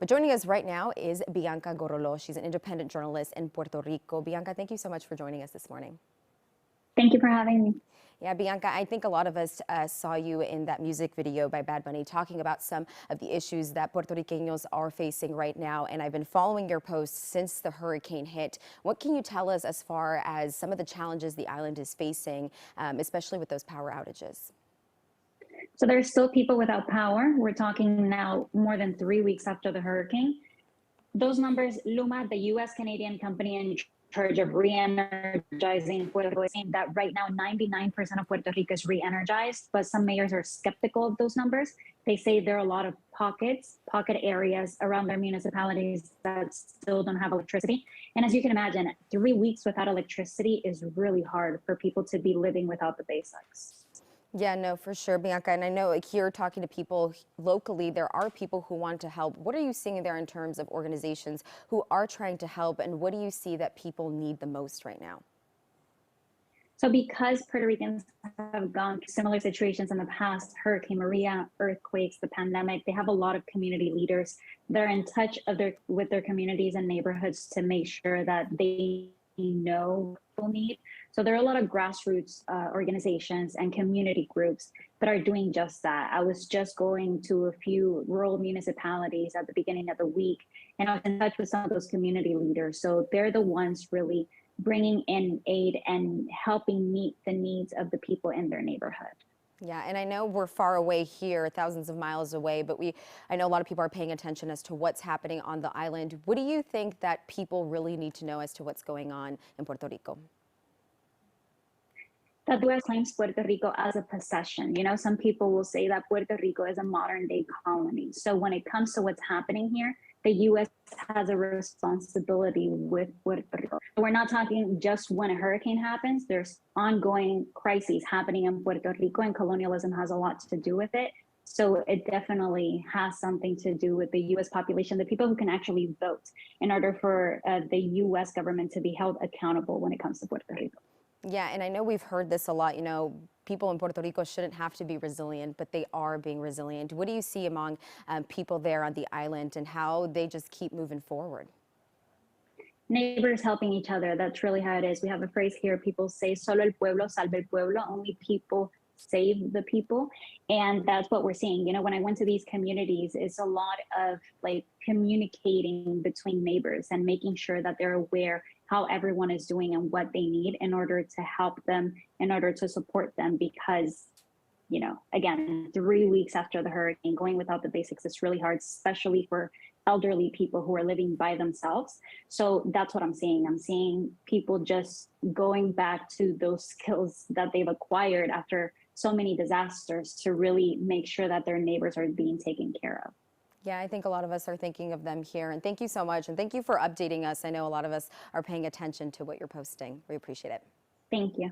But joining us right now is Bianca Graulau. She's an independent journalist in Puerto Rico. Bianca, thank you so much for joining us this morning. Thank you for having me. Yeah, Bianca, I think a lot of us saw you in that music video by Bad Bunny talking about some of the issues that Puerto Ricanos are facing right now. And I've been following your posts since the hurricane hit. What can you tell us as far as some of the challenges the island is facing, especially with those power outages? So there's still people without power. We're talking now more than 3 weeks after the hurricane. Those numbers, Luma, the U.S.-Canadian company in charge of re-energizing Puerto Rico, is saying that right now 99% of Puerto Rico is re-energized, but some mayors are skeptical of those numbers. They say there are a lot of pocket areas around their municipalities that still don't have electricity. And as you can imagine, 3 weeks without electricity is really hard for people to be living without the basics. Yeah, no, for sure, Bianca. And I know here talking to people locally, there are people who want to help. What are you seeing there in terms of organizations who are trying to help? And what do you see that people need the most right now? So because Puerto Ricans have gone through similar situations in the past, Hurricane Maria, earthquakes, the pandemic, they have a lot of community leaders that are in touch with their communities and neighborhoods to make sure that they know what people need. So there are a lot of grassroots organizations and community groups that are doing just that. I was just going to a few rural municipalities at the beginning of the week, and I was in touch with some of those community leaders. So they're the ones really bringing in aid and helping meet the needs of the people in their neighborhood. Yeah, and I know we're far away here, thousands of miles away, but I know a lot of people are paying attention as to what's happening on the island. What do you think that people really need to know as to what's going on in Puerto Rico? That the U.S. claims Puerto Rico as a possession. You know, some people will say that Puerto Rico is a modern day colony. So when it comes to what's happening here, the U.S. has a responsibility with Puerto Rico. We're not talking just when a hurricane happens. There's ongoing crises happening in Puerto Rico, and colonialism has a lot to do with it. So it definitely has something to do with the U.S. population, the people who can actually vote, in order for the U.S. government to be held accountable when it comes to Puerto Rico. Yeah, and I know we've heard this a lot, you know, people in Puerto Rico shouldn't have to be resilient, but they are being resilient. What do you see among people there on the island and how they just keep moving forward? Neighbors helping each other. That's really how it is. We have a phrase here. People say, solo el pueblo salva el pueblo. Only people save the people. And that's what we're seeing. You know, when I went to these communities, it's a lot of like communicating between neighbors and making sure that they're aware how everyone is doing and what they need in order to help them, in order to support them. Because, you know, again, 3 weeks after the hurricane, going without the basics is really hard, especially for elderly people who are living by themselves. So that's what I'm seeing. I'm seeing people just going back to those skills that they've acquired after so many disasters to really make sure that their neighbors are being taken care of. Yeah, I think a lot of us are thinking of them here. And thank you so much. And thank you for updating us. I know a lot of us are paying attention to what you're posting. We appreciate it. Thank you.